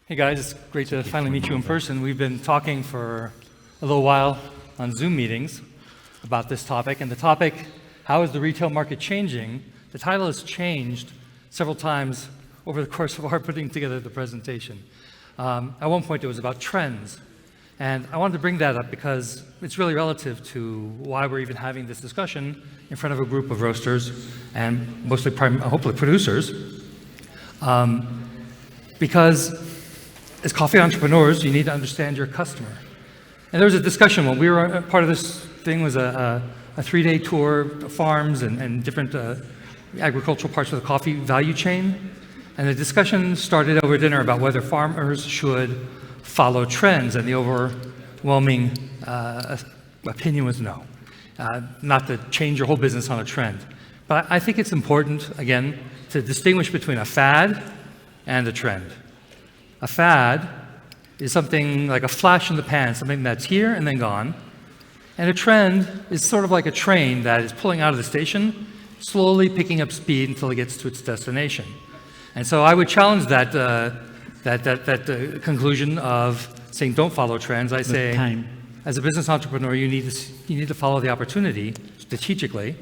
Hey guys, it's great to finally meet you in person. We've been talking for a little while on Zoom meetings about this topic, and the topic, how is the retail market changing? The title has changed several times over the course of our putting together the presentation. At one point it was about trends, and I wanted to bring that up because it's really relative to why we're even having this discussion in front of a group of roasters and mostly, hopefully, producers. Because as coffee entrepreneurs, you need to understand your customer. And there was a discussion when we were part of this thing was a 3-day tour of farms and different agricultural parts of the coffee value chain. And the discussion started over dinner about whether farmers should follow trends, and the overwhelming opinion was no. Not to change your whole business on a trend. But I think it's important, again, to distinguish between a fad and a trend. A fad is something like a flash in the pan, something that's here and then gone. And a trend is sort of like a train that is pulling out of the station, slowly picking up speed until it gets to its destination. And so I would challenge that conclusion of saying don't follow trends. I say, as a business entrepreneur, you need to follow the opportunity strategically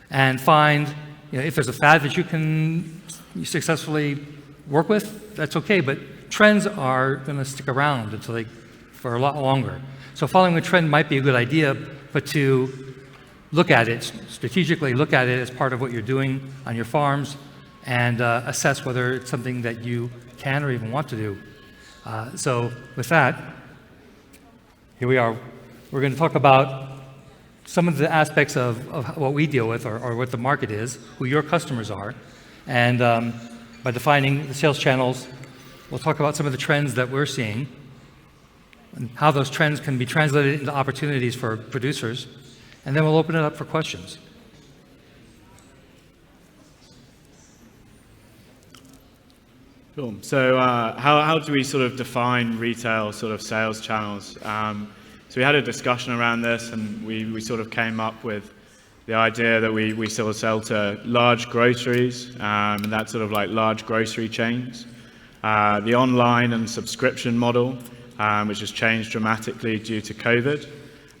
and find, if there's a fad that you can successfully work with, that's okay. But trends are going to stick around for a lot longer. So following a trend might be a good idea, but to look at it strategically, look at it as part of what you're doing on your farms, and assess whether it's something that you can or even want to do. So with that, here we are. We're going to talk about some of the aspects of what we deal with, or what the market is, who your customers are, and by defining the sales channels, we'll talk about some of the trends that we're seeing and how those trends can be translated into opportunities for producers, and then we'll open it up for questions. Cool. So how do we sort of define retail sort of sales channels? So we had a discussion around this, and we sort of came up with the idea that we sort of sell to large groceries, and that's sort of like large grocery chains. The online and subscription model, which has changed dramatically due to COVID,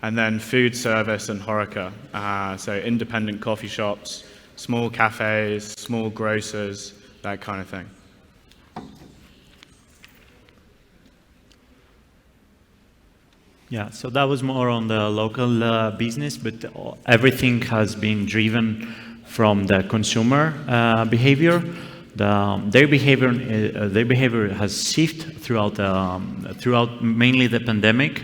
and then food service and HoReCa, so independent coffee shops, small cafes, small grocers, that kind of thing. Yeah, so that was more on the local business, but everything has been driven from the consumer behavior. Their behavior has shifted throughout mainly the pandemic,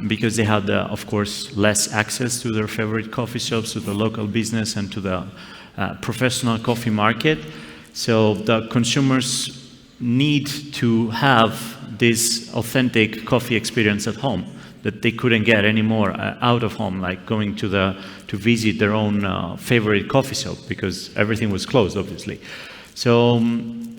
because they had, of course, less access to their favorite coffee shops, to the local business, and to the professional coffee market. So the consumers need to have this authentic coffee experience at home that they couldn't get anymore out of home, like going to visit their own favorite coffee shop, because everything was closed, obviously. So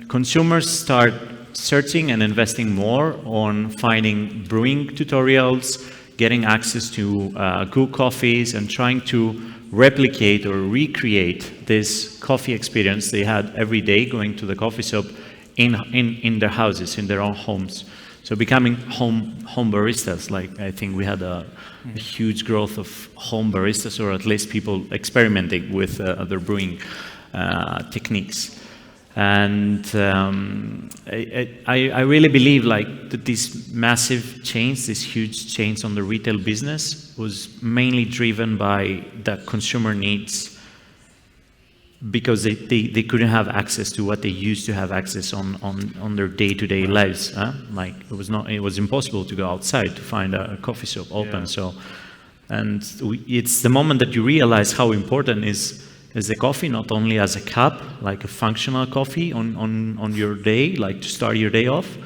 consumers start searching and investing more on finding brewing tutorials, getting access to good coffees, and trying to replicate or recreate this coffee experience they had every day going to the coffee shop in their houses, in their own homes. So becoming home baristas, like I think we had a huge growth of home baristas, or at least people experimenting with their brewing techniques. And I really believe that this massive change, this huge change on the retail business was mainly driven by the consumer needs, because they couldn't have access to what they used to have access on their day-to-day lives. Like it was impossible to go outside to find a coffee shop open. Yeah. So, and it's the moment that you realize how important is the coffee, not only as a cup, like a functional coffee on your day, like to start your day off,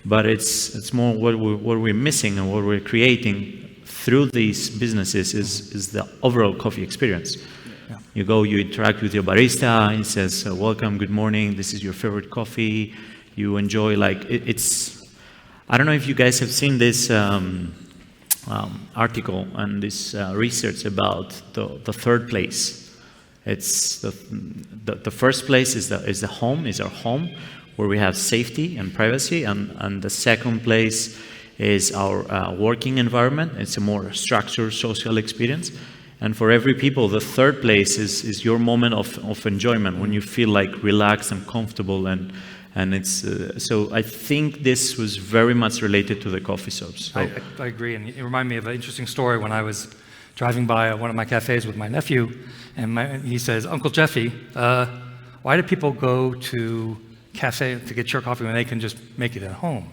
but it's more what we're missing, and what we're creating through these businesses is the overall coffee experience. Yeah. You go, you interact with your barista, he says, welcome, good morning, this is your favorite coffee. You enjoy, it's, I don't know if you guys have seen this article and this research about the third place. It's the first place is our home, where we have safety and privacy, and the second place is our working environment. It's a more structured social experience. And for every people, the third place is your moment of enjoyment, when you feel like relaxed and comfortable, and it's so I think this was very much related to the coffee shops. So. I agree, and it reminded me of an interesting story when I was driving by one of my cafes with my nephew, and he says, "Uncle Jeffy, why do people go to cafe to get your coffee when they can just make it at home?"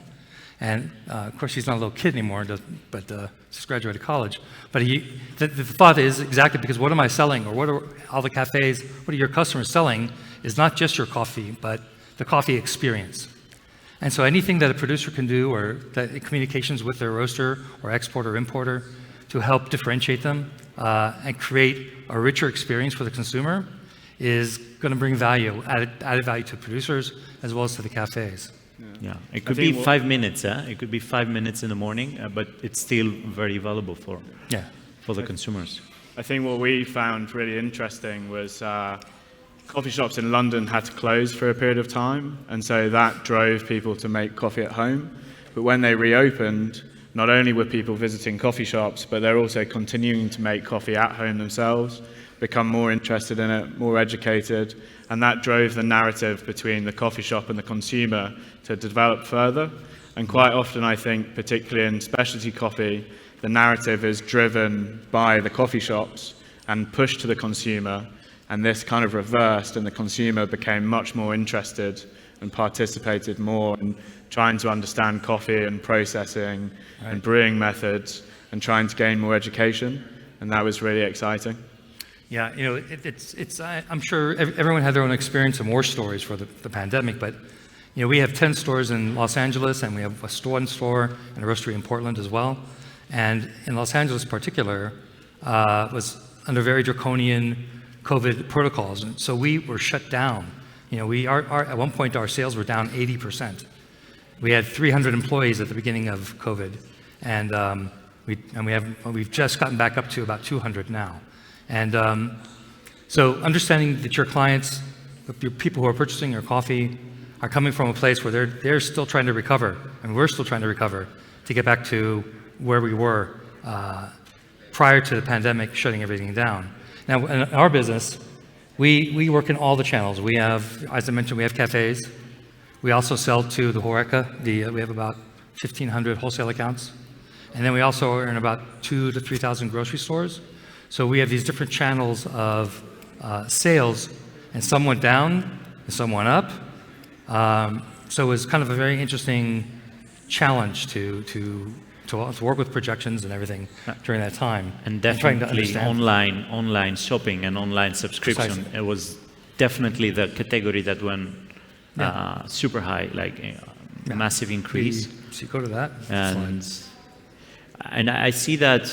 And of course, he's not a little kid anymore, but just graduated college. But the thought is exactly because what am I selling, or what are all the cafes, what are your customers selling, is not just your coffee, but the coffee experience. And so anything that a producer can do, or that communications with their roaster or exporter or importer, to help differentiate them and create a richer experience for the consumer, is going to bring value, added value to producers as well as to the cafes. Yeah, it could be 5 minutes. It could be 5 minutes in the morning, but it's still very valuable for the consumers. I think what we found really interesting was coffee shops in London had to close for a period of time, and so that drove people to make coffee at home. But when they reopened, not only were people visiting coffee shops, but they're also continuing to make coffee at home themselves, become more interested in it, more educated, and that drove the narrative between the coffee shop and the consumer to develop further. And quite often, I think, particularly in specialty coffee, the narrative is driven by the coffee shops and pushed to the consumer, and this kind of reversed, and the consumer became much more interested and participated more in trying to understand coffee and processing and brewing methods and trying to gain more education, and that was really exciting. Yeah, you know, I'm sure everyone had their own experience and war stories for the pandemic, but you know, we have 10 stores in Los Angeles, and we have a store and a roastery in Portland as well. And in Los Angeles in particular, was under very draconian COVID protocols, and so we were shut down. You know, at one point our sales were down 80%. We had 300 employees at the beginning of COVID, and we've just gotten back up to about 200 now. And so understanding that your clients, your people who are purchasing your coffee, are coming from a place where they're still trying to recover, and we're still trying to recover to get back to where we were prior to the pandemic shutting everything down. Now, in our business, we work in all the channels. We have, as I mentioned, we have cafes. We also sell to the HoReCa. We have about 1,500 wholesale accounts. And then we also are in about 2,000 to 3,000 grocery stores. So we have these different channels of sales, and some went down and some went up. So it was kind of a very interesting challenge to work with projections and everything during that time. And definitely online shopping and online subscription. Precisely. It was definitely the category that went super high, like massive increase. So you go to that. And I see that,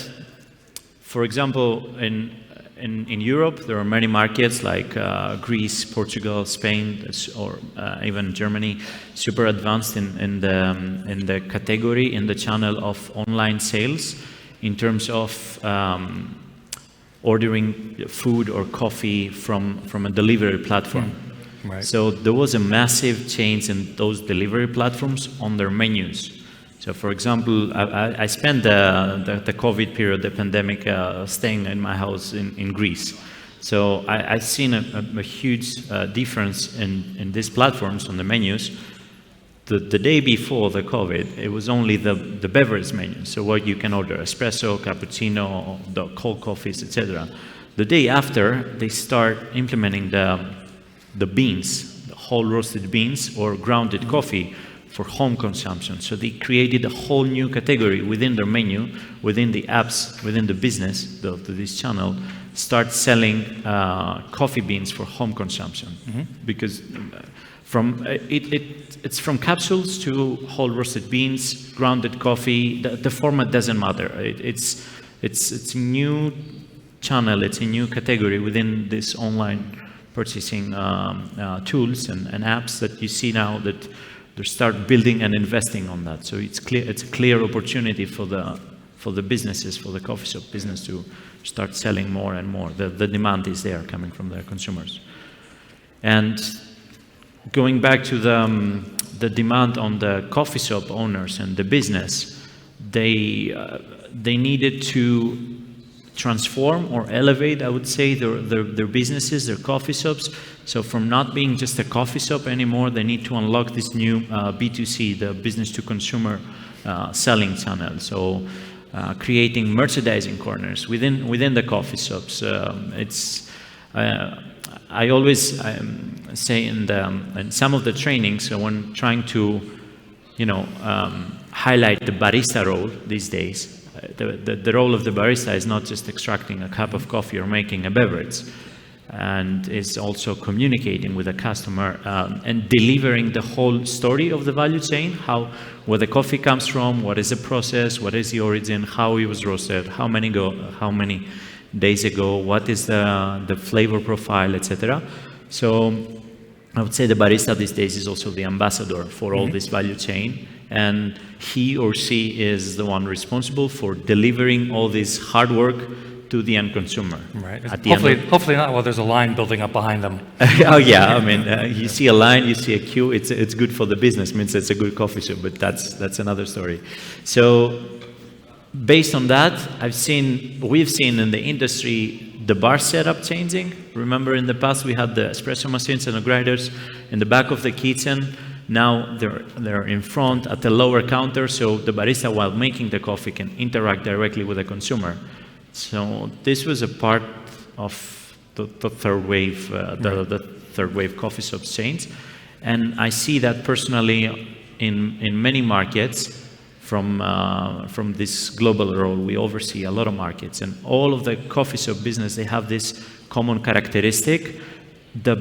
for example, in Europe, there are many markets like Greece, Portugal, Spain, or even Germany, super advanced in the category, in the channel of online sales, in terms of ordering food or coffee from a delivery platform. Right. So there was a massive change in those delivery platforms on their menus. So, for example, I spent the COVID period, the pandemic, staying in my house in Greece. So I've seen a huge difference in these platforms on the menus. The day before the COVID, it was only the beverage menu. So what you can order, espresso, cappuccino, the cold coffees, etc. The day after, they start implementing the beans, the whole roasted beans or grounded coffee, for home consumption. So they created a whole new category within their menu, within the apps, within the business, this channel, start selling coffee beans for home consumption. Mm-hmm. Because it's from capsules to whole roasted beans, grounded coffee. The format doesn't matter. It's a new channel. It's a new category within this online purchasing tools and apps that you see now that they start building and investing on that. So it's a clear opportunity for the businesses, for the coffee shop business to start selling more and more. The demand is there coming from their consumers. And going back to the the demand on the coffee shop owners and the business, they needed to transform or elevate, I would say, their businesses, their coffee shops. So from not being just a coffee shop anymore, they need to unlock this new B2C, the business to consumer selling channel. So creating merchandising corners within the coffee shops. I always say in some of the trainings, so when trying to, highlight the barista role these days, the role of the barista is not just extracting a cup of coffee or making a beverage, and is also communicating with the customer and delivering the whole story of the value chain, where the coffee comes from, what is the process, what is the origin, how it was roasted, how many days ago, what is the flavor profile, etc. So I would say the barista these days is also the ambassador for all this value chain, and he or she is the one responsible for delivering all this hard work to the end consumer. Right. Hopefully not while there's a line building up behind them. Oh yeah, I mean, you see a line, you see a queue. It's good for the business. Means it's a good coffee shop, but that's another story. So based on that, we've seen in the industry the bar setup changing. Remember, in the past we had the espresso machines and the grinders in the back of the kitchen. Now they're in front at the lower counter, so the barista, while making the coffee, can interact directly with the consumer. So this was a part of the third wave, the third wave coffee shop chains, and I see that personally in many markets. From this global role, we oversee a lot of markets, and all of the coffee shop business, they have this common characteristic. The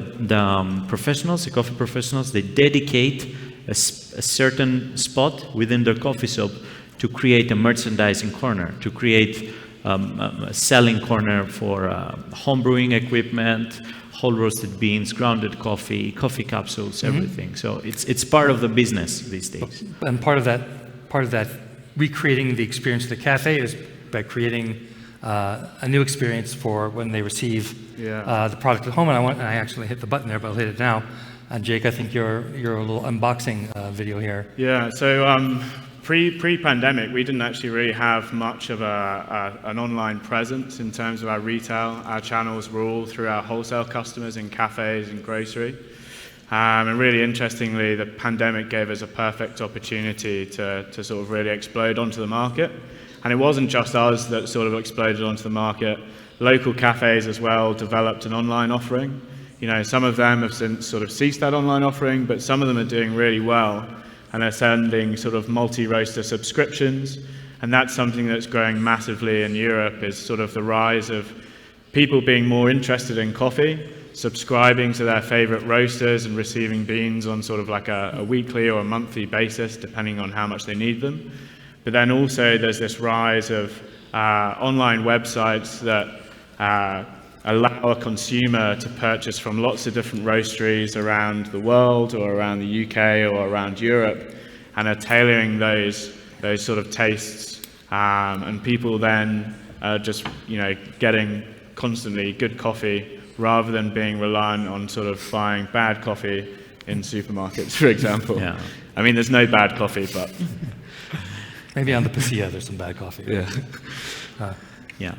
professionals, the coffee professionals, they dedicate a certain spot within their coffee shop to create a merchandising corner, to create a selling corner for home brewing equipment, whole roasted beans, grounded coffee, coffee capsules, everything. So it's part of the business these days. And part of that recreating the experience of the cafe is by creating a new experience for when they receive the product at home. And I actually hit the button there, but I'll hit it now. Jake, I think you're a little unboxing video here. Yeah. So pre-pandemic, we didn't actually really have much of an online presence in terms of our retail. Our channels were all through our wholesale customers in cafes and grocery. And really interestingly, the pandemic gave us a perfect opportunity to sort of really explode onto the market. And it wasn't just us that sort of exploded onto the market. Local cafes as well developed an online offering. Some of them have since sort of ceased that online offering, but some of them are doing really well and are sending sort of multi-roaster subscriptions. And that's something that's growing massively in Europe, is sort of the rise of people being more interested in coffee, subscribing to their favorite roasters and receiving beans on sort of like a weekly or a monthly basis, depending on how much they need them. But then also there's this rise of online websites that allow a consumer to purchase from lots of different roasteries around the world or around the UK or around Europe, and are tailoring those sort of tastes, and people then are just getting constantly good coffee rather than being reliant on sort of buying bad coffee in supermarkets, for example. Yeah. I mean, there's no bad coffee, but Maybe on the Pasilla there's some bad coffee. yeah.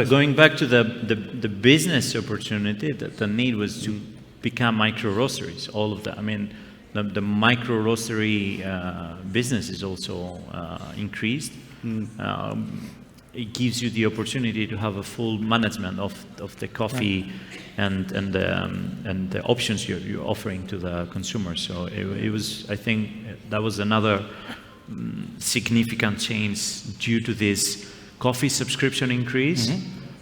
Going back to the business opportunity, the need was to become micro roasteries. All of that. I mean, the micro roastery business is also increased. It gives you the opportunity to have a full management of the coffee and the options you're offering to the consumer. So it was, I think, that was another significant change due to this coffee subscription increase.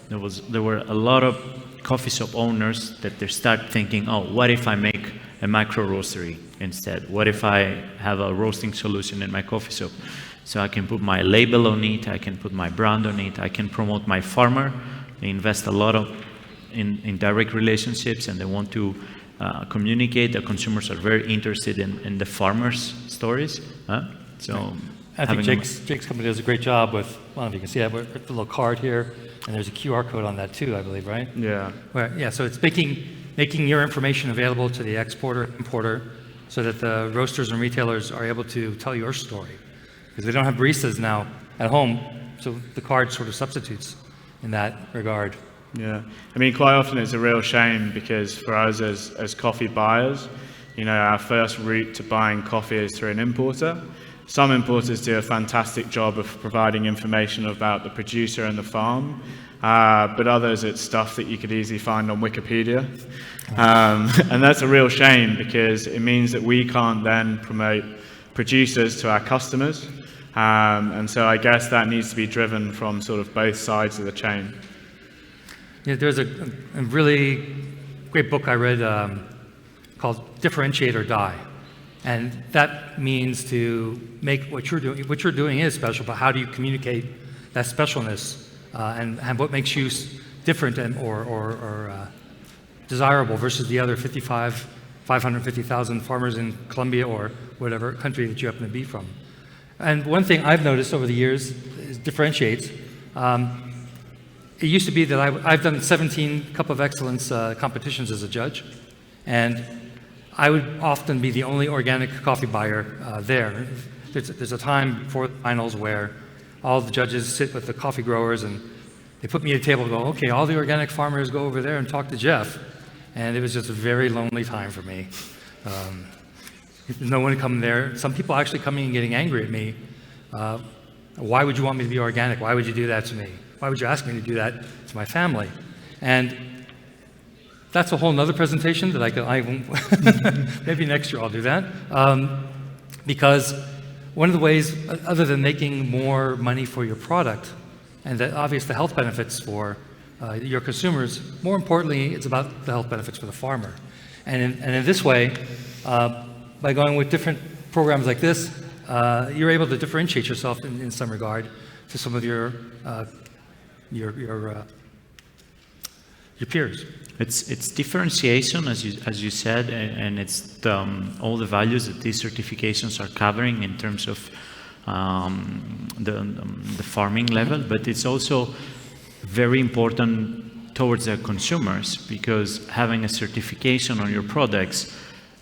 There were a lot of coffee shop owners that they start thinking, oh, what if I make a micro roastery instead? What if I have a roasting solution in my coffee shop? So I can put my label on it, I can put my brand on it, I can promote my farmer. They invest a lot in direct relationships, and they want to communicate. The consumers are very interested in the farmers' stories. So I think Jake's company does a great job with, I don't know if you can see that, with the little card here, and there's a QR code on that too, I believe, right? Yeah. So it's making your information available to the exporter, importer, so that the roasters and retailers are able to tell your story. Because they don't have baristas now at home, so the card sort of substitutes in that regard. Yeah, I mean, quite often it's a real shame because for us as coffee buyers, our first route to buying coffee is through an importer. Some importers do a fantastic job of providing information about the producer and the farm, but others it's stuff that you could easily find on Wikipedia. And that's a real shame because it means that we can't then promote producers to our customers. And so I guess that needs to be driven from sort of both sides of the chain. Yeah, there's a really great book I read called Differentiate or Die. And that means to make what you're doing is special, but how do you communicate that specialness and what makes you different and or desirable versus the other 550,000 farmers in Colombia or whatever country that you happen to be from. And one thing I've noticed over the years is differentiates. It used to be that I've done 17 Cup of Excellence competitions as a judge, and I would often be the only organic coffee buyer there. There's a time before the finals where all the judges sit with the coffee growers and they put me at a table and go, okay, all the organic farmers go over there and talk to Jeff. And it was just a very lonely time for me. No one come there. Some people actually coming and getting angry at me. Why would you want me to be organic? Why would you do that to me? Why would you ask me to do that to my family? And that's a whole nother presentation that I won't, maybe next year I'll do that. Because one of the ways, other than making more money for your product, and the obvious health benefits for your consumers, more importantly, it's about the health benefits for the farmer. And in this way, by going with different programs like this, you're able to differentiate yourself in some regard to some of your peers. It's differentiation, as you said, and it's all the values that these certifications are covering in terms of the farming level, but it's also very important towards the consumers because having a certification on your products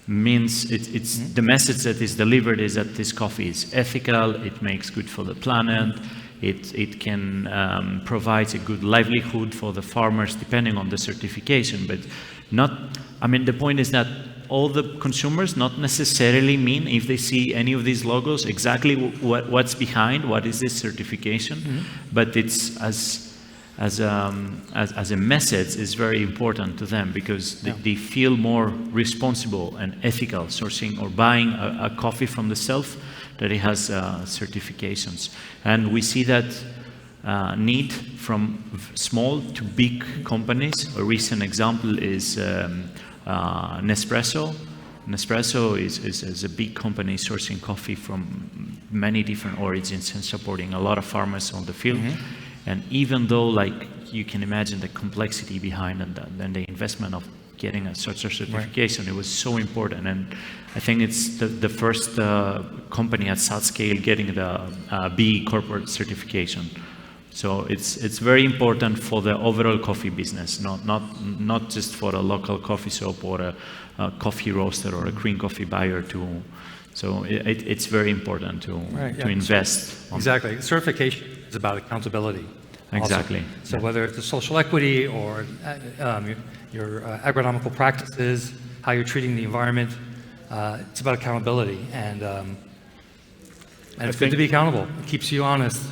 means it's the message that is delivered is that this coffee is ethical, it makes good for the planet, it can provide a good livelihood for the farmers depending on the certification, but the point is that all the consumers not necessarily mean if they see any of these logos exactly what's behind, what is this certification, but it's as a message is very important to them because they feel more responsible and ethical sourcing or buying a coffee from the shelf that it has certifications. And we see that need from small to big companies. A recent example is Nespresso. Nespresso is a big company sourcing coffee from many different origins and supporting a lot of farmers on the field. And even though, like, you can imagine the complexity behind and the investment of getting such a certification, it was so important. And I think it's the first company at such scale getting the B corporate certification. So it's very important for the overall coffee business, not just for a local coffee shop or a coffee roaster or a green coffee buyer too. So it's very important to invest. Exactly. Certification is about accountability. Exactly. Also. So whether it's the social equity or your agronomical practices, how you're treating the environment, it's about accountability. And it's good to be accountable. It keeps you honest.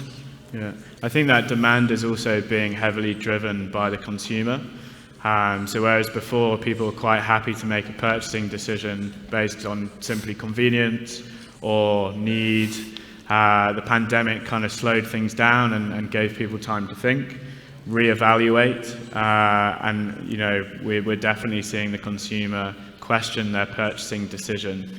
Yeah, I think that demand is also being heavily driven by the consumer. So whereas before people were quite happy to make a purchasing decision based on simply convenience or need, the pandemic kind of slowed things down and gave people time to think, reevaluate, and we're definitely seeing the consumer question their purchasing decision.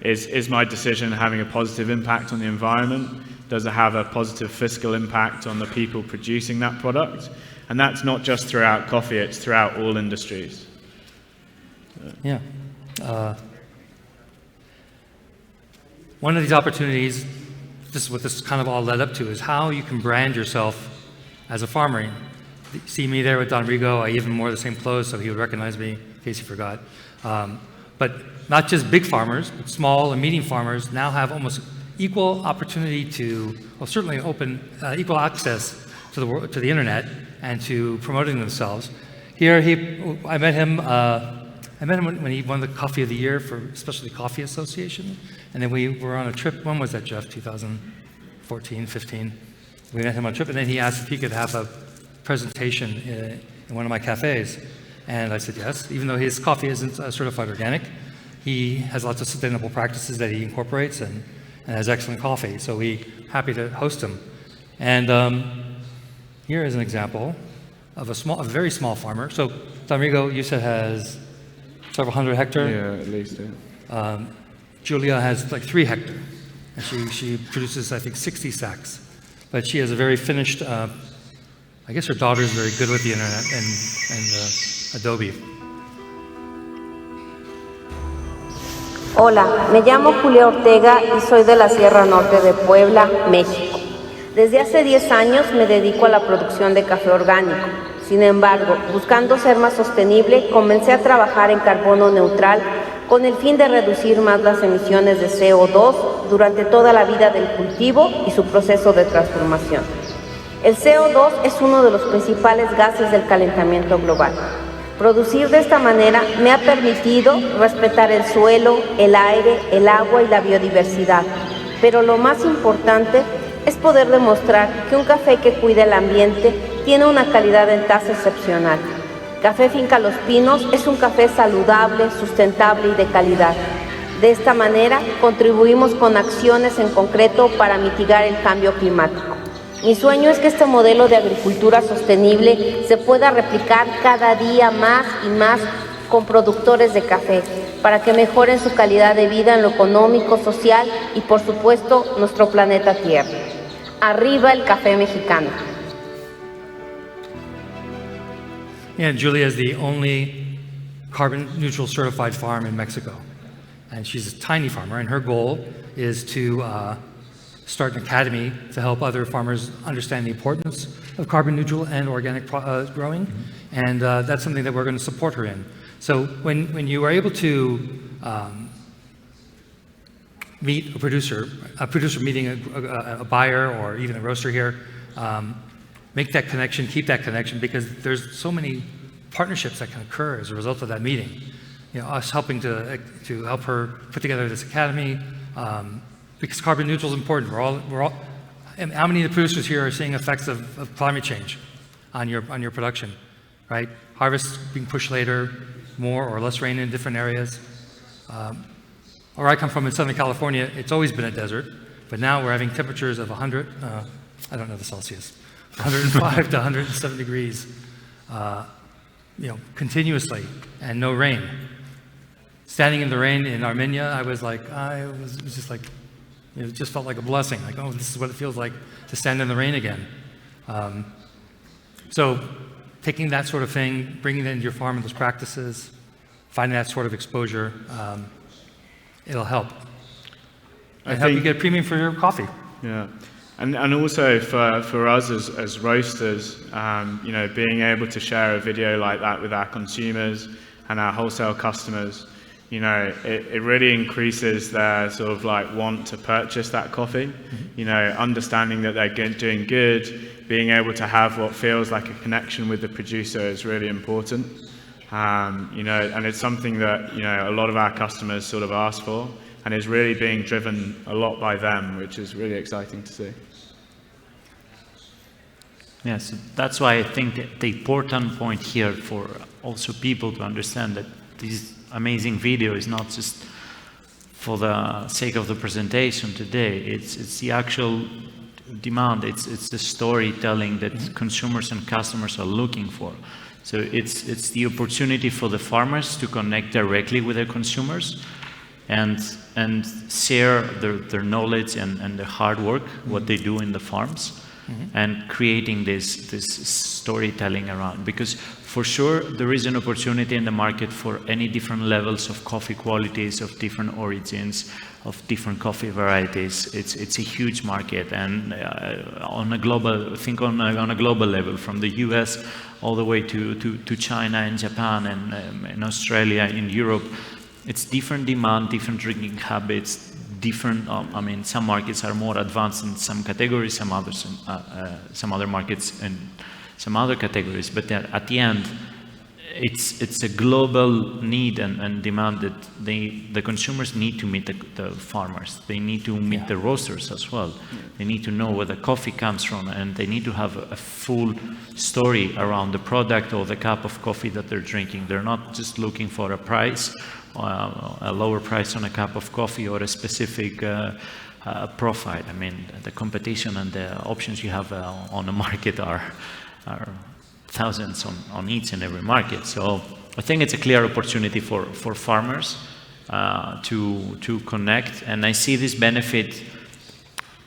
Is my decision having a positive impact on the environment? Does it have a positive fiscal impact on the people producing that product? And that's not just throughout coffee, it's throughout all industries. Yeah. One of these opportunities, this is what this kind of all led up to, is how you can brand yourself as a farmer. You see me there with Don Rigo. I even wore the same clothes so he would recognize me in case he forgot. But But not just big farmers, but small and medium farmers now have almost equal opportunity to, well, certainly equal access to the internet and to promoting themselves. Here, I met him when he won the Coffee of the Year for Specialty Coffee Association, and then we were on a trip. When was that, Jeff? 2014, 15. We met him on a trip, and then he asked if he could have a presentation in one of my cafes, and I said yes. Even though his coffee isn't certified organic, he has lots of sustainable practices that he incorporates and has excellent coffee. So we're happy to host him. And here is an example of a very small farmer. So Rodrigo, you said, has several hundred hectares. Yeah, at least. Yeah. Julia has like 3 hectares, and she produces, I think, 60 sacks. But she has a very finished. I guess her daughter is very good with the internet and Adobe. Hola, me llamo Julia Ortega y soy de la Sierra Norte de Puebla, México. Desde hace 10 años me dedico a la producción de café orgánico. Sin embargo, buscando ser más sostenible, comencé a trabajar en carbono neutral con el fin de reducir más las emisiones de CO2 durante toda la vida del cultivo y su proceso de transformación. El CO2 es uno de los principales gases del calentamiento global. Producir de esta manera me ha permitido respetar el suelo, el aire, el agua y la biodiversidad. Pero lo más importante es poder demostrar que un café que cuida el ambiente tiene una calidad en taza excepcional. Café Finca Los Pinos es un café saludable, sustentable y de calidad. De esta manera contribuimos con acciones en concreto para mitigar el cambio climático. Mi sueño es que este modelo de agricultura sostenible se pueda replicar cada día más y más con productores de café, para que mejoren su calidad de vida en lo económico, social y, por supuesto, nuestro planeta Tierra. Arriba el café mexicano. And Julia is the only carbon neutral certified farm in Mexico. And she's a tiny farmer, and her goal is to start an academy to help other farmers understand the importance of carbon neutral and organic growing. And that's something that we're going to support her in. So when you are able to meet a producer meeting a buyer or even a roaster here, make that connection, keep that connection, because there's so many partnerships that can occur as a result of that meeting. You know, us helping to help her put together this academy, because carbon neutral is important. We're all. And how many of the producers here are seeing effects of climate change on your production, right? Harvests being pushed later, more or less rain in different areas. Where I come from in Southern California, it's always been a desert, but now we're having temperatures of 100. I don't know the Celsius. 105 to 107 degrees, continuously, and no rain. Standing in the rain in Armenia, I was like, it was just like, it just felt like a blessing. Like, oh, this is what it feels like to stand in the rain again. So taking that sort of thing, bringing it into your farm and those practices, finding that sort of exposure, it'll help. And help you get a premium for your coffee. Yeah. And also for us as roasters, being able to share a video like that with our consumers and our wholesale customers, it really increases their sort of like want to purchase that coffee. Understanding that they're doing good, being able to have what feels like a connection with the producer is really important. And it's something that a lot of our customers sort of ask for, and is really being driven a lot by them, which is really exciting to see. Yeah, so that's why I think that the important point here for also people to understand that this amazing video is not just for the sake of the presentation today. It's the actual demand. It's the storytelling that consumers and customers are looking for. So it's the opportunity for the farmers to connect directly with their consumers and share their knowledge and their hard work, what they do in the farms, and creating this storytelling around. Because for sure there is an opportunity in the market for any different levels of coffee qualities, of different origins, of different coffee varieties. It's a huge market, and on a global level, from the US all the way to China and Japan and in Australia, in Europe. it's different demand, different drinking habits, different. I mean, some markets are more advanced in some categories, some others, some other markets in some other categories. But at the end, it's a global need and demand that the consumers need to meet the farmers. They need to meet the roasters as well. They need to know where the coffee comes from, and they need to have a full story around the product or the cup of coffee that they're drinking. They're not just looking for a price, a lower price on a cup of coffee or a specific profile. I mean, the competition and the options you have on the market are thousands on each and every market. So I think it's a clear opportunity for farmers to connect, and I see this benefit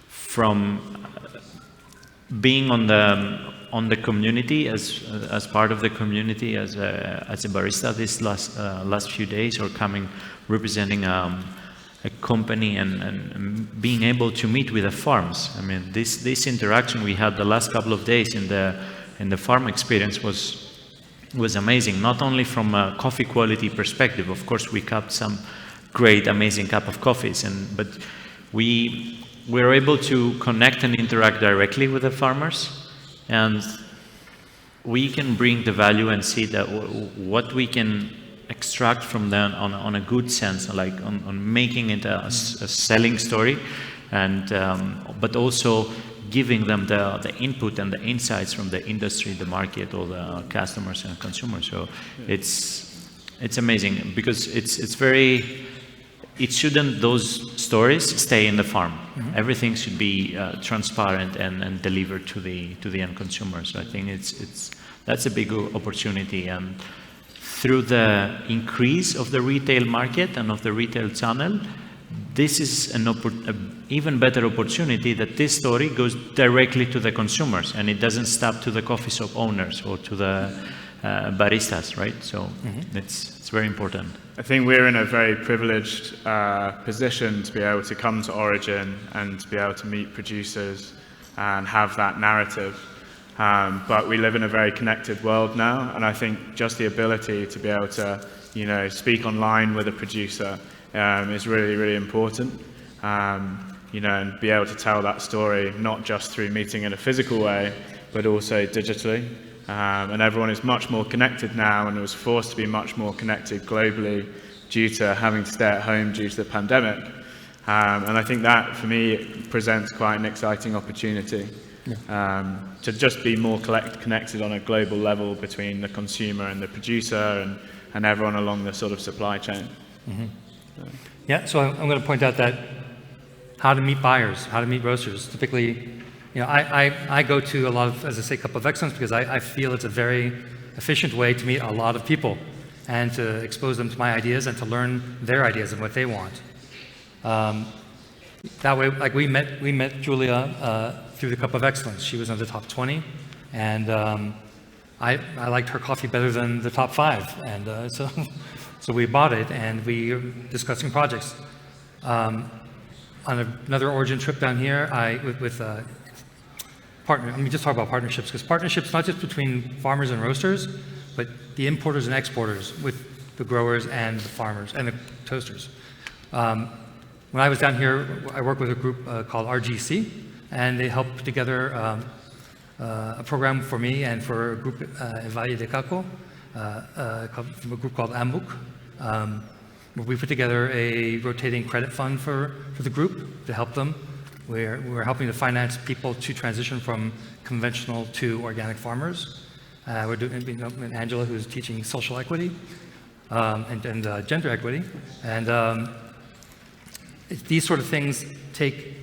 from being on the community as part of the community as a barista this last few days, or representing a company and being able to meet with the farms. I mean, this interaction we had the last couple of days in the farm experience was amazing, not only from a coffee quality perspective. Of course, we cupped some great, amazing cup of coffees, but we were able to connect and interact directly with the farmers, and we can bring the value and see that what we can extract from them on a good sense, like on making it a selling story, and but also giving them the input and the insights from the industry, the market, or the customers and consumers. So it's amazing, because it shouldn't, those stories stay in the farm. Everything should be transparent and delivered to the end consumer. So I think that's a big opportunity, and through the increase of the retail market and of the retail channel, this is an even better opportunity that this story goes directly to the consumers, and it doesn't stop to the coffee shop owners or to the baristas, right? So it's very important. I think we're in a very privileged position to be able to come to Origin and to be able to meet producers and have that narrative. But we live in a very connected world now, and I think just the ability to be able to, speak online with a producer is really, really important. And be able to tell that story not just through meeting in a physical way, but also digitally. And everyone is much more connected now, and was forced to be much more connected globally due to having to stay at home due to the pandemic. And I think that, for me, presents quite an exciting opportunity to just be more connected on a global level between the consumer and the producer and everyone along the sort of supply chain. So I'm going to point out that how to meet buyers, how to meet roasters. Typically, I go to a lot of, as I say, Cup of Excellence, because I feel it's a very efficient way to meet a lot of people and to expose them to my ideas and to learn their ideas and what they want. That way, like we met Julia through the Cup of Excellence. She was in the top 20, and I liked her coffee better than the top 5, and so we bought it, and we were discussing projects. On another Origin trip down here, with partner. Let me just talk about partnerships, because partnerships not just between farmers and roasters, but the importers and exporters with the growers and the farmers and the toasters. When I was down here, I worked with a group called RGC, and they helped put together a program for me and for a group in Valle de Caco, from a group called AMBUC. We put together a rotating credit fund for the group to help them. We're helping to finance people to transition from conventional to organic farmers. We're doing Angela, who's teaching social equity and gender equity. And these sort of things take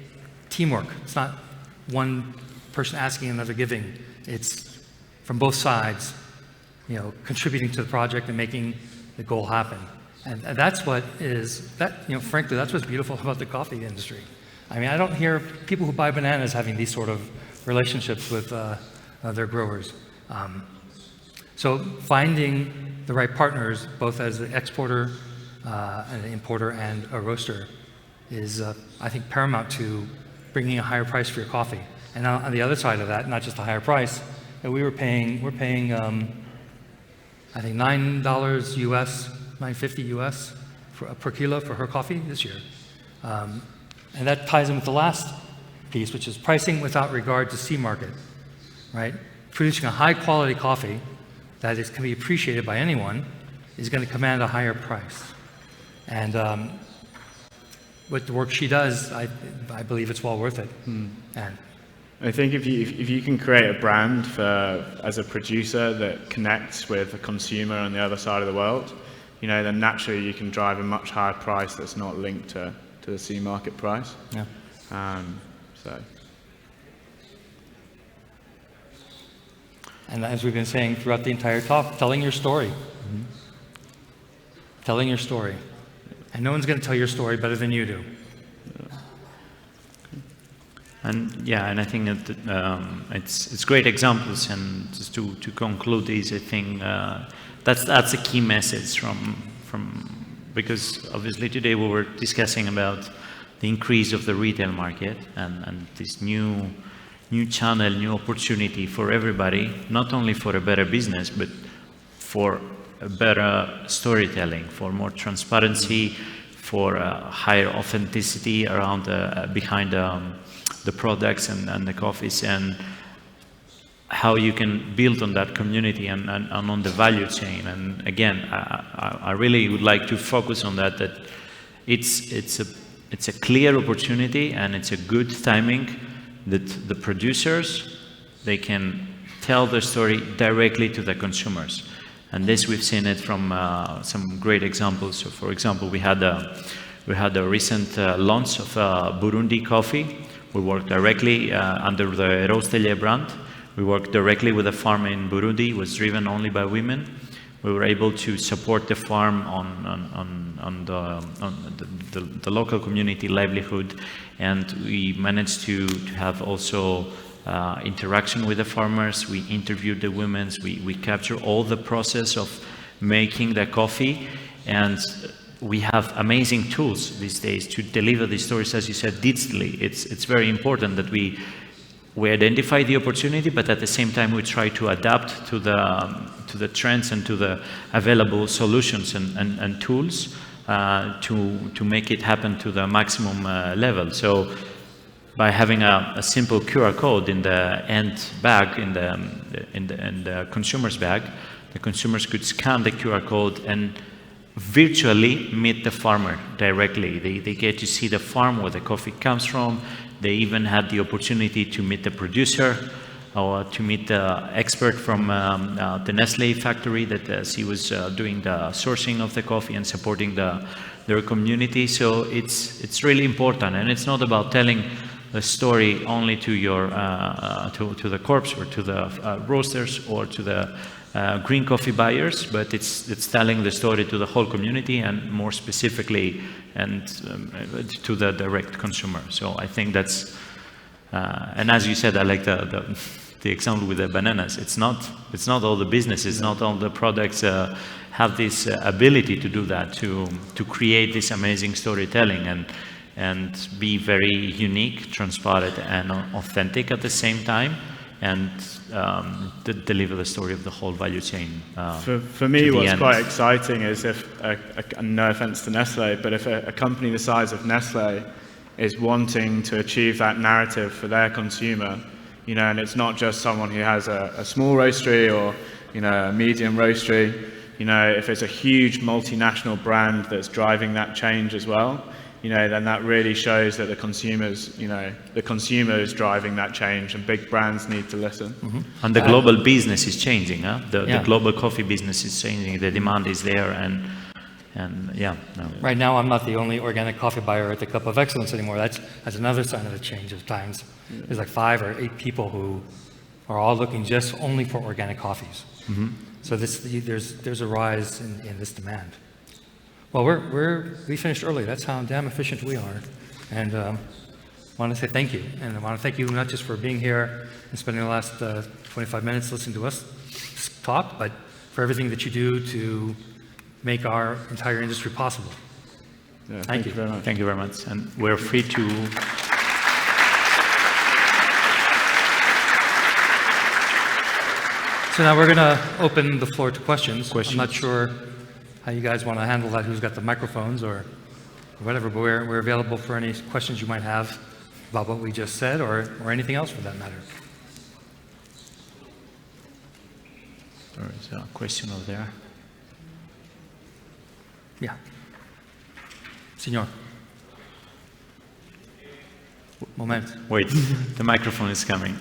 teamwork. It's not one person asking, another giving. It's from both sides, contributing to the project and making the goal happen. And that's what frankly, that's what's beautiful about the coffee industry. I mean, I don't hear people who buy bananas having these sort of relationships with their growers. So finding the right partners, both as an exporter, an importer, and a roaster, is, I think, paramount to bringing a higher price for your coffee. And on the other side of that, not just a higher price, we're paying, I think $9 US, $9.50 US per kilo for her coffee this year. And that ties in with the last piece, which is pricing without regard to C market, right? Producing a high quality coffee that can be appreciated by anyone is going to command a higher price. And with the work she does, I believe it's well worth it. And I think if you can create a brand as a producer that connects with a consumer on the other side of the world, then naturally you can drive a much higher price that's not linked to the C market price. yeah. And as we've been saying throughout the entire talk, telling your story. Telling your story. And no one's going to tell your story better than you do. And I think that it's great examples. And just to conclude this, I think that's a key message from because obviously today we were discussing about the increase of the retail market and this new channel, new opportunity for everybody, not only for a better business, but for a better storytelling, for more transparency, for higher authenticity around behind the products and the coffees, and how you can build on that community and on the value chain. And again, I really would like to focus on that it's a clear opportunity and it's a good timing that the producers, they can tell their story directly to the consumers. And this we've seen it from some great examples. So for example, we had a recent launch of Burundi coffee. We worked directly under the Roastelier brand. We worked directly with a farm in Burundi. It was driven only by women. We were able to support the farm on the local community livelihood, and we managed to have also interaction with the farmers. We interviewed the women. We captured all the process of making the coffee, and we have amazing tools these days to deliver these stories, as you said, digitally. It's very important that we identify the opportunity, but at the same time we try to adapt to the trends and to the available solutions and tools to make it happen to the maximum level. So by having a simple QR code in the end bag, in the consumer's bag, the consumers could scan the QR code and virtually meet the farmer directly. They get to see the farm where the coffee comes from. They even had the opportunity to meet the producer or to meet the expert from the Nestle factory that she was doing the sourcing of the coffee and supporting their community. So it's really important, and it's not about telling the story only to your to the corps or to the roasters or to the green coffee buyers, but it's telling the story to the whole community, and more specifically and to the direct consumer. So I think that's and as you said, I like the example with the bananas. It's not all the businesses, not all the products have this ability to do that, to create this amazing storytelling and be very unique, transparent, and authentic at the same time, and deliver the story of the whole value chain. For me, what's quite exciting is if, no offense to Nestle, but if a company the size of Nestle is wanting to achieve that narrative for their consumer, and it's not just someone who has a small roastery or, a medium roastery, if it's a huge multinational brand that's driving that change as well, then that really shows that the consumer is driving that change, and big brands need to listen. Mm-hmm. And the global business is changing. The global coffee business is changing. The demand is there, and yeah. No. Right now, I'm not the only organic coffee buyer at the Cup of Excellence anymore. That's another sign of the change of times. There's like 5 or 8 people who are all looking just only for organic coffees. Mm-hmm. So there's a rise in this demand. Well, we finished early. That's how damn efficient we are. And I want to say thank you. And I want to thank you not just for being here and spending the last 25 minutes listening to us talk, but for everything that you do to make our entire industry possible. Yeah, thank you very much. Thank you very much. And we're free to... So now we're going to open the floor to questions. I'm not sure how you guys want to handle that, who's got the microphones or whatever, but we're available for any questions you might have about what we just said or anything else for that matter. There is a question over there. Yeah. Signor. Moment. Wait, the microphone is coming.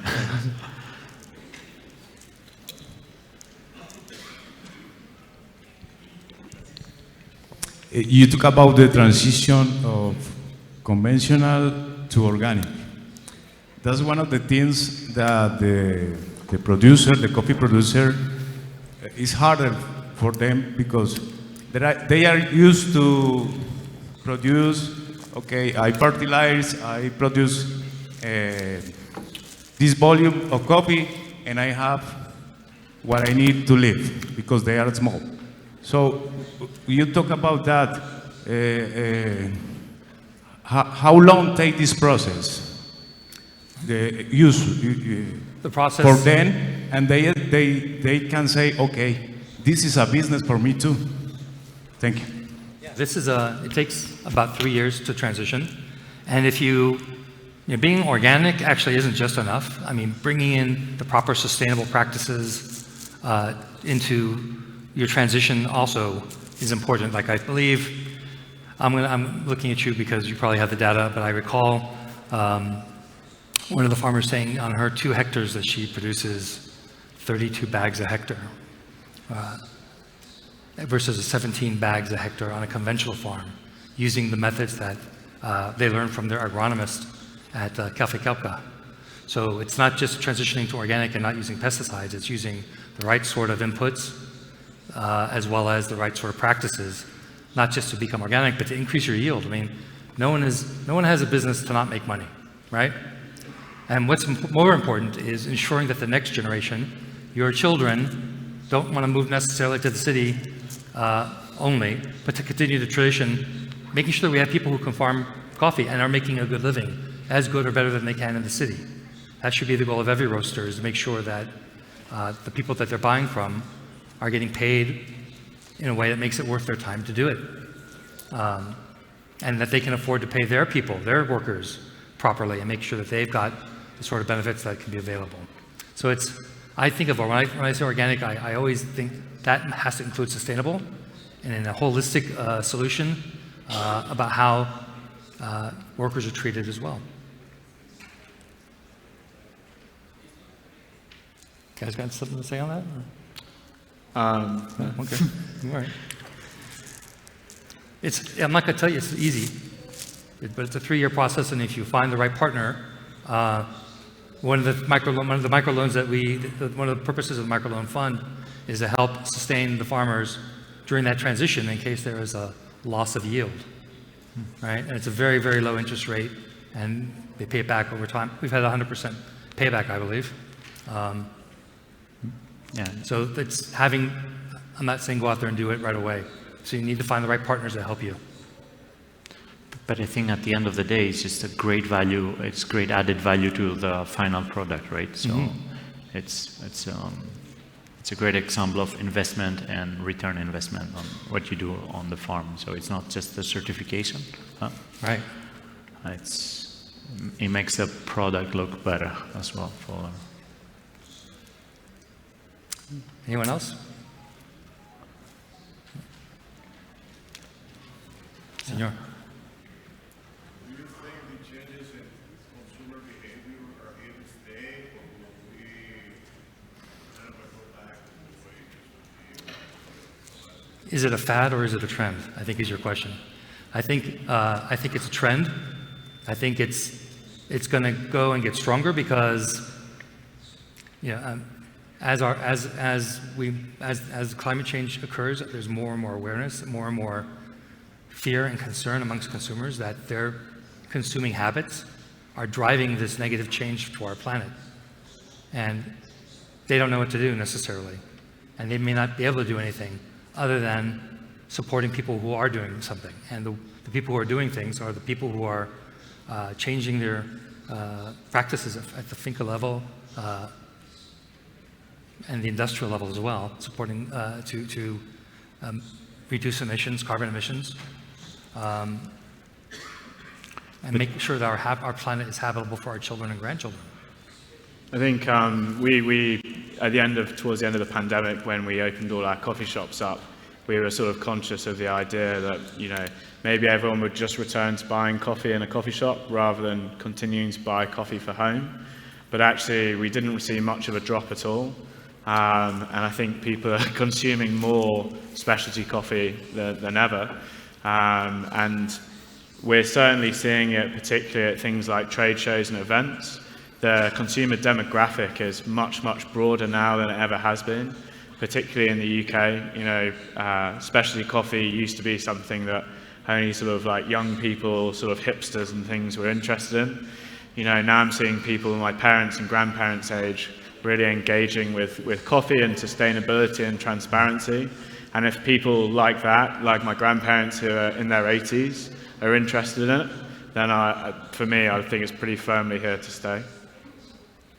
You talk about the transition of conventional to organic. That's one of the things that the producer, the coffee producer, is harder for them because they are used to produce, okay, I fertilize, I produce this volume of coffee, and I have what I need to live because they are small. So you talk about that. How long take this process? The process for them, and they can say, okay, this is a business for me too. Thank you. Yeah, it takes about 3 years to transition, and if being organic actually isn't just enough. I mean, bringing in the proper sustainable practices into your transition also is important. Like I believe, I'm looking at you because you probably have the data, but I recall one of the farmers saying on her 2 hectares that she produces 32 bags a hectare versus 17 bags a hectare on a conventional farm, using the methods that they learned from their agronomist at Café Calca. So it's not just transitioning to organic and not using pesticides, it's using the right sort of inputs as well as the right sort of practices, not just to become organic, but to increase your yield. I mean, no one has a business to not make money, right? And what's more important is ensuring that the next generation, your children, don't want to move necessarily to the city only, but to continue the tradition, making sure that we have people who can farm coffee and are making a good living, as good or better than they can in the city. That should be the goal of every roaster, is to make sure that the people that they're buying from are getting paid in a way that makes it worth their time to do it. And that they can afford to pay their people, their workers, properly and make sure that they've got the sort of benefits that can be available. So I think of, when I say organic, I always think that has to include sustainable and in a holistic solution about how workers are treated as well. You guys got something to say on that? Okay, all right. I'm not going to tell you it's easy, but it's a 3-year process, and if you find the right partner, one of the microloans that one of the purposes of the microloan fund is to help sustain the farmers during that transition in case there is a loss of yield, right? And it's a very, very low interest rate, and they pay it back over time. We've had 100% payback, I believe. Yeah. So I'm not saying go out there and do it right away. So you need to find the right partners that help you. But I think at the end of the day, it's just a great value. It's great added value to the final product, right? So it's a great example of investment and return investment on what you do on the farm. So it's not just the certification. Right. It makes the product look better as well. Anyone else? Senor. Do you think the changes in consumer behavior are here to stay, or will we kind of go back to the way it used to be? Is it a fad or is it a trend? I think is your question. I think it's a trend. I think it's going to go and get stronger because as climate change occurs, there's more and more awareness, more and more fear and concern amongst consumers that their consuming habits are driving this negative change to our planet. And they don't know what to do necessarily. And they may not be able to do anything other than supporting people who are doing something. And the people who are doing things are the people who are changing their practices at the finca level and the industrial level as well, supporting to reduce emissions, carbon emissions, and make sure that our planet is habitable for our children and grandchildren. I think we towards the end of the pandemic, when we opened all our coffee shops up, we were sort of conscious of the idea that, you know, maybe everyone would just return to buying coffee in a coffee shop rather than continuing to buy coffee for home. But actually, we didn't see much of a drop at all. And I think people are consuming more specialty coffee than ever. And we're certainly seeing it particularly at things like trade shows and events. The consumer demographic is much, much broader now than it ever has been, particularly in the UK. You know, specialty coffee used to be something that only sort of like young people, sort of hipsters and things were interested in. You know, now I'm seeing people my parents' and grandparents' age really engaging with coffee and sustainability and transparency. And if people like that, like my grandparents who are in their 80s, are interested in it, then for me, I think it's pretty firmly here to stay.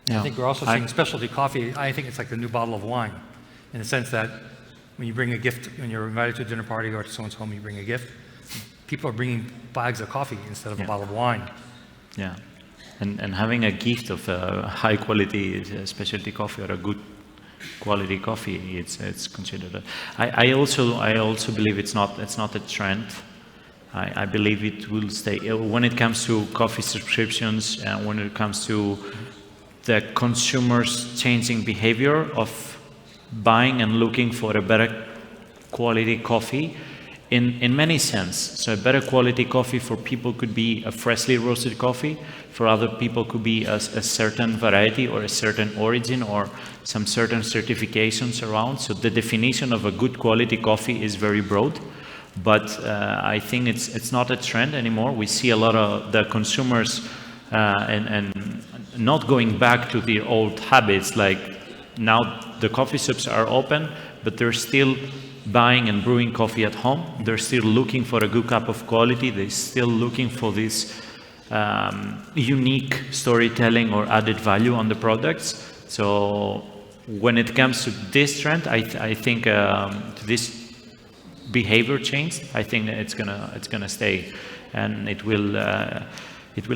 Yeah. I think we're also seeing specialty coffee. I think it's like the new bottle of wine, in the sense that when you bring a gift, when you're invited to a dinner party or to someone's home, you bring a gift, people are bringing bags of coffee instead of a bottle of wine. Yeah, and having a gift of high quality specialty coffee or a good quality coffee, it's considered. I also believe it's not a trend. I believe it will stay. When it comes to coffee subscriptions and when it comes to the consumers changing behavior of buying and looking for a better quality coffee in many sense. So a better quality coffee for people could be a freshly roasted coffee. For other people could be a certain variety or a certain origin or some certain certifications around. So the definition of a good quality coffee is very broad. But I think it's not a trend anymore. We see a lot of the consumers and not going back to the old habits. Like now the coffee shops are open, but they're still buying and brewing coffee at home. They're still looking for a good cup of quality. They're still looking for this unique storytelling or added value on the products. So when it comes to this trend, I think this behavior change, I think it's gonna stay, and it will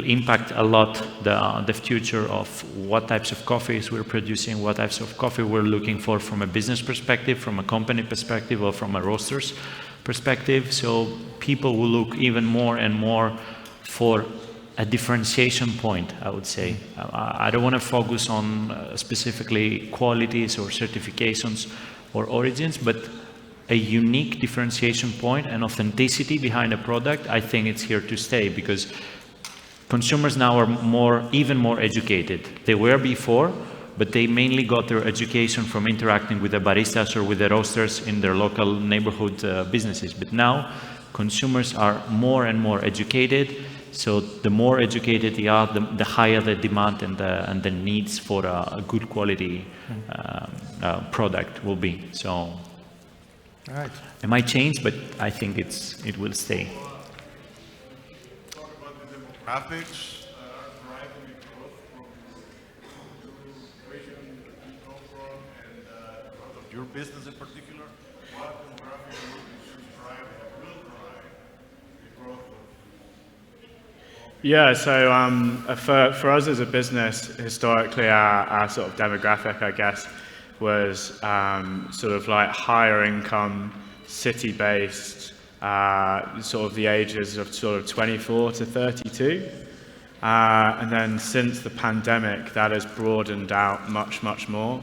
impact a lot the future of what types of coffees we're producing, what types of coffee we're looking for from a business perspective, from a company perspective, or from a roaster's perspective. So people will look even more and more for a differentiation point, I would say. I don't want to focus on specifically qualities or certifications or origins, but a unique differentiation point and authenticity behind a product. I think it's here to stay because consumers now are even more educated. They were before, but they mainly got their education from interacting with the baristas or with the roasters in their local neighborhood businesses. But now consumers are more and more educated. So the more educated they are, the higher the demand and the needs for a good quality product will be. So, all right. It might change, but I think it will stay. Talk about the demographics driving the growth from your region that you come from and out of your business in particular. What demographic should drive and will drive the growth of? Yeah, so for us as a business, historically our sort of demographic, I guess, was sort of like higher income, city-based, sort of the ages of sort of 24 to 32. And then since the pandemic, that has broadened out much, much more.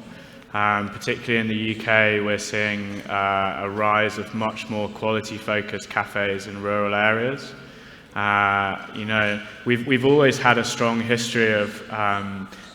Particularly in the UK, we're seeing a rise of much more quality-focused cafes in rural areas. You know, we've always had a strong history of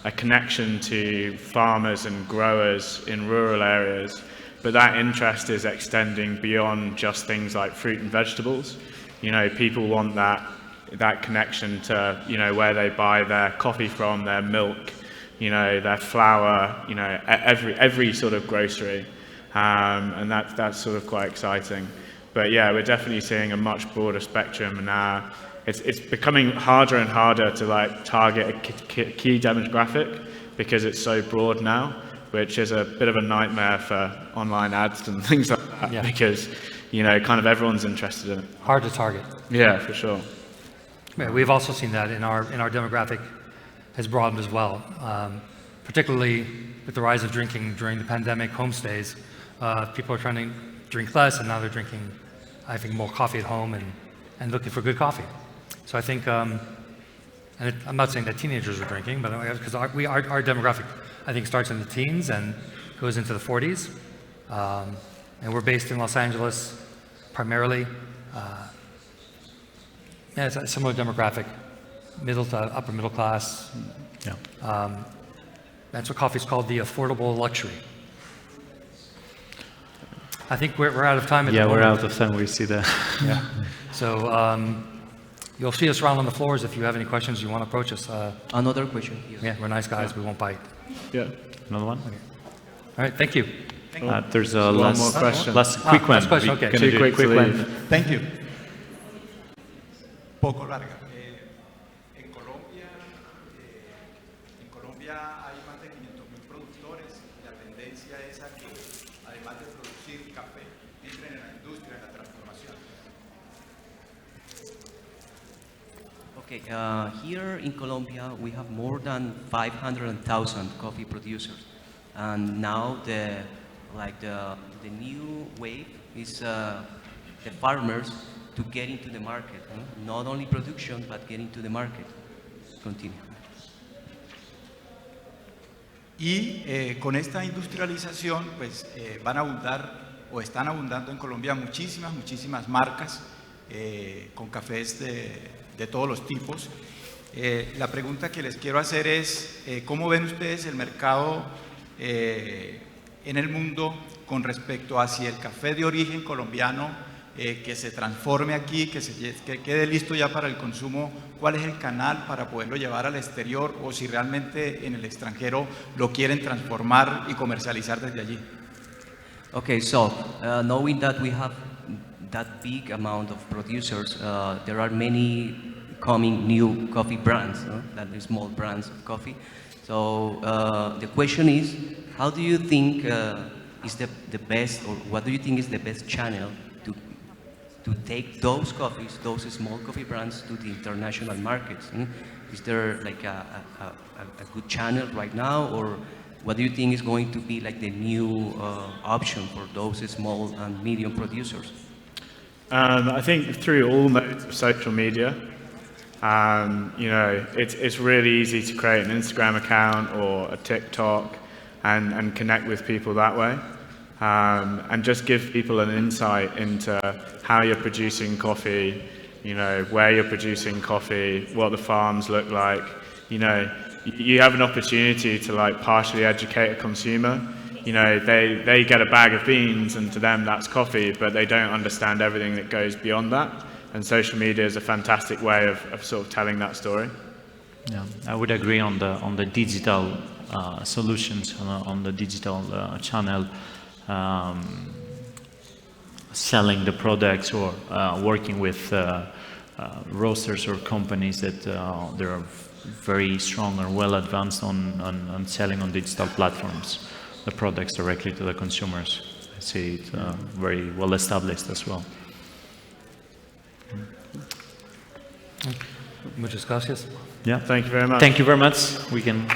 a connection to farmers and growers in rural areas, but that interest is extending beyond just things like fruit and vegetables. You know, people want that connection to, you know, where they buy their coffee from, their milk, you know, their flour, you know, every sort of grocery, and that's sort of quite exciting. But yeah, we're definitely seeing a much broader spectrum, and it's becoming harder and harder to like target a key demographic because it's so broad now, which is a bit of a nightmare for online ads and things like that. Yeah. Because kind of everyone's interested in it. Hard to target. Yeah, for sure. Yeah, we've also seen that in our demographic has broadened as well, particularly with the rise of drinking during the pandemic homestays. People are trying to drink less, and now they're drinking, I think, more coffee at home and looking for good coffee. So I think, and I'm not saying that teenagers are drinking, but because our demographic, I think, starts in the teens and goes into the 40s. And we're based in Los Angeles primarily. Yeah, it's a similar demographic, middle to upper middle class. Yeah. That's what coffee's called, the affordable luxury. I think we're out of time at the moment. Yeah, we're out of time. We see that. Yeah. So you'll see us around on the floors if you have any questions you want to approach us. Another question here. Yeah, we're nice guys. We won't bite. Yeah. Another one? Okay. All right, thank you. There's a One last, more question. last quick one. Last question, We're okay. gonna Too do a quick to one. leave. Thank you. Poco larga. En Colombia hay más de 500.000 productores. La tendencia es a que, además de producir café, entren en la industria, en la transformación. Okay, here in Colombia we have more than 500,000 coffee producers, and now the new wave is the farmers to get into the market, not only production but get into the market. Continue. Y con esta industrialización, pues van a abundar o están abundando en Colombia muchísimas marcas con cafés de todos los tipos. La pregunta que les quiero hacer es, ¿cómo ven ustedes el mercado en el mundo con respecto hacia el café de origen colombiano que se transforme aquí, que quede listo ya para el consumo? ¿Cuál es el canal para poderlo llevar al exterior, o si realmente en el extranjero lo quieren transformar y comercializar desde allí? Okay, so knowing that we have that big amount of producers, there are many coming new coffee brands, that are small brands of coffee. So the question is, how do you think is the best, or what do you think is the best channel to take those coffees, those small coffee brands, to the international markets? Is there like a good channel right now, or what do you think is going to be like the new option for those small and medium producers? I think through all modes of social media, it's really easy to create an Instagram account or a TikTok and connect with people that way, and just give people an insight into how you're producing coffee, where you're producing coffee, what the farms look like. You have an opportunity to like partially educate a consumer. They get a bag of beans and to them that's coffee, but they don't understand everything that goes beyond that. And social media is a fantastic way of sort of telling that story. Yeah, I would agree on the digital solutions, on the digital channel, selling the products, or working with roasters or companies that they are very strong or well advanced on selling on digital platforms the products directly to the consumers. I see it very well established as well. Muchas gracias. Yeah. Thank you very much. Thank you very much. We can